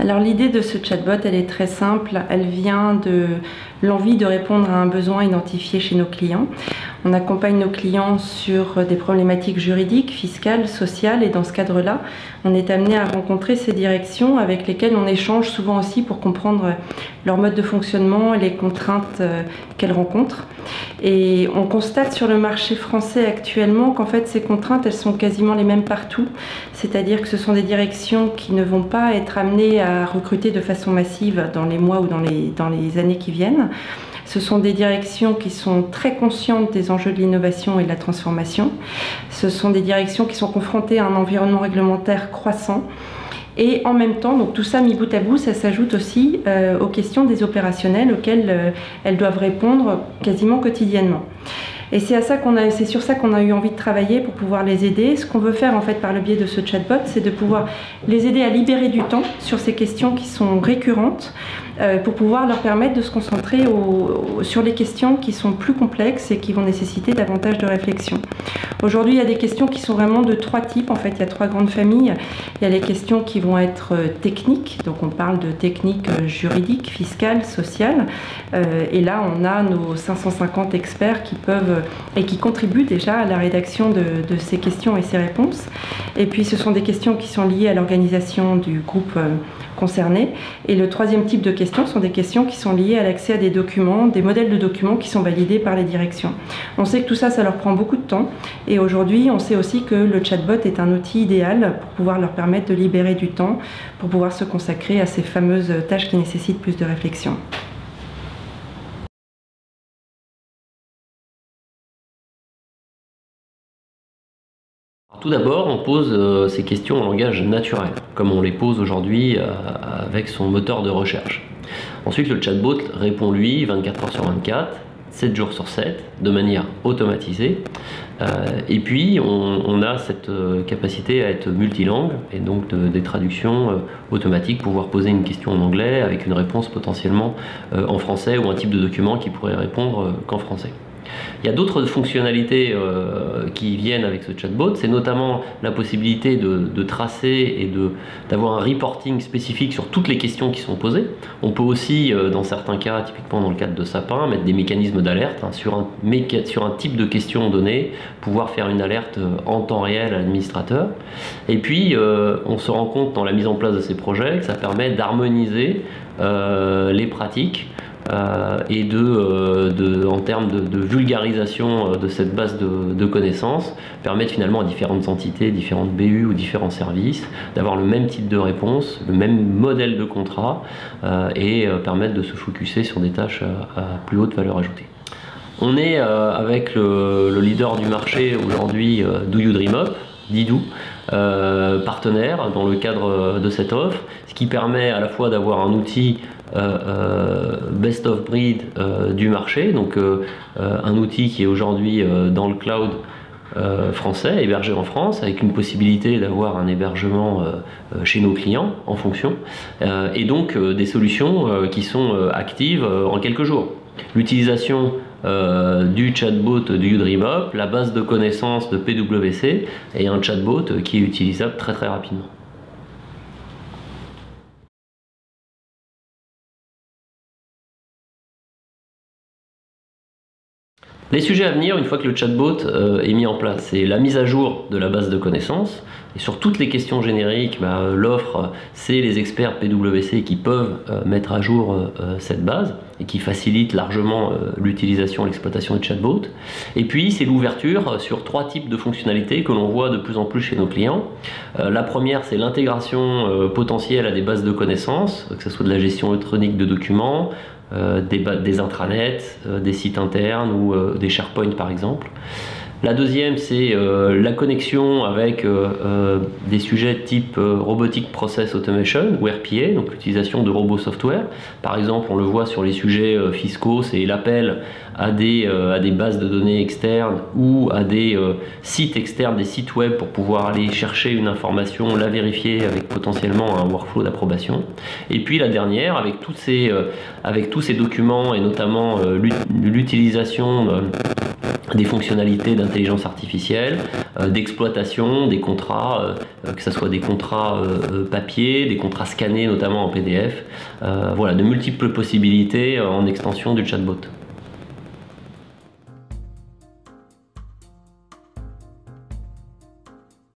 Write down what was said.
Alors l'idée de ce chatbot, elle est très simple. Elle vient de l'envie de répondre à un besoin identifié chez nos clients. On accompagne nos clients sur des problématiques juridiques, fiscales, sociales, et dans ce cadre-là, on est amené à rencontrer ces directions avec lesquelles on échange souvent aussi pour comprendre leur mode de fonctionnement et les contraintes qu'elles rencontrent. Et on constate sur le marché français actuellement qu'en fait ces contraintes, elles sont quasiment les mêmes partout. C'est-à-dire que ce sont des directions qui ne vont pas être amenées à recruter de façon massive dans les mois ou dans les années qui viennent. Ce sont des directions qui sont très conscientes des enjeux de l'innovation et de la transformation. Ce sont des directions qui sont confrontées à un environnement réglementaire croissant. Et en même temps, donc tout ça mis bout à bout, ça s'ajoute aussi aux questions des opérationnels auxquelles elles doivent répondre quasiment quotidiennement. Et c'est sur ça qu'on a eu envie de travailler pour pouvoir les aider. Ce qu'on veut faire en fait par le biais de ce chatbot, c'est de pouvoir les aider à libérer du temps sur ces questions qui sont récurrentes, pour pouvoir leur permettre de se concentrer sur les questions qui sont plus complexes et qui vont nécessiter davantage de réflexion. Aujourd'hui, il y a des questions qui sont vraiment de trois types. En fait, il y a trois grandes familles. Il y a les questions qui vont être techniques, donc on parle de techniques juridiques, fiscales, sociales. Et là, on a nos 550 experts qui peuvent et qui contribuent déjà à la rédaction de ces questions et ces réponses. Et puis, ce sont des questions qui sont liées à l'organisation du groupe concerné. Et le troisième type de questions sont des questions qui sont liées à l'accès à des documents, des modèles de documents qui sont validés par les directions. On sait que tout ça, ça leur prend beaucoup de temps. Et aujourd'hui, on sait aussi que le chatbot est un outil idéal pour pouvoir leur permettre de libérer du temps, pour pouvoir se consacrer à ces fameuses tâches qui nécessitent plus de réflexion. Tout d'abord, on pose ces questions en langage naturel, comme on les pose aujourd'hui avec son moteur de recherche. Ensuite, le chatbot répond, lui, 24 heures sur 24, 7 jours sur 7, de manière automatisée. Et puis, on a cette capacité à être multilingue, et donc des traductions automatiques, pouvoir poser une question en anglais avec une réponse potentiellement en français, ou un type de document qui pourrait répondre qu'en français. Il y a d'autres fonctionnalités qui viennent avec ce chatbot, c'est notamment la possibilité de tracer et d'avoir un reporting spécifique sur toutes les questions qui sont posées. On peut aussi, dans certains cas, typiquement dans le cadre de Sapin, mettre des mécanismes d'alerte sur un type de question donnée, pouvoir faire une alerte en temps réel à l'administrateur. Et puis, on se rend compte dans la mise en place de ces projets que ça permet d'harmoniser les pratiques et en termes de vulgarisation de cette base de connaissances, permettre finalement à différentes entités, différentes BU ou différents services d'avoir le même type de réponse, le même modèle de contrat, et permettre de se focuser sur des tâches à plus haute valeur ajoutée. On est avec le leader du marché aujourd'hui, Do You Dream Up, Didoo, partenaire dans le cadre de cette offre, ce qui permet à la fois d'avoir un outil best of breed du marché, donc un outil qui est aujourd'hui dans le cloud français, hébergé en France, avec une possibilité d'avoir un hébergement chez nos clients en fonction, et donc des solutions qui sont actives en quelques jours. L'utilisation du chatbot du YouDreamUp, la base de connaissances de PwC, et un chatbot qui est utilisable très très rapidement. Les sujets à venir, une fois que le chatbot est mis en place, c'est la mise à jour de la base de connaissances. Et sur toutes les questions génériques, l'offre, c'est les experts PwC qui peuvent mettre à jour cette base et qui facilite largement l'utilisation et l'exploitation du chatbot. Et puis, c'est l'ouverture sur trois types de fonctionnalités que l'on voit de plus en plus chez nos clients. La première, c'est l'intégration potentielle à des bases de connaissances, que ce soit de la gestion électronique de documents, des intranets, des sites internes ou des SharePoint par exemple. La deuxième, c'est la connexion avec des sujets type Robotic Process Automation ou RPA, donc l'utilisation de robots software. Par exemple, on le voit sur les sujets fiscaux, c'est l'appel à des bases de données externes ou à des sites externes, des sites web pour pouvoir aller chercher une information, la vérifier avec potentiellement un workflow d'approbation. Et puis la dernière, avec tous ces documents et notamment l'utilisation des fonctionnalités d'intelligence artificielle, d'exploitation, des contrats, que ce soit des contrats papier, des contrats scannés notamment en PDF, voilà, de multiples possibilités en extension du chatbot.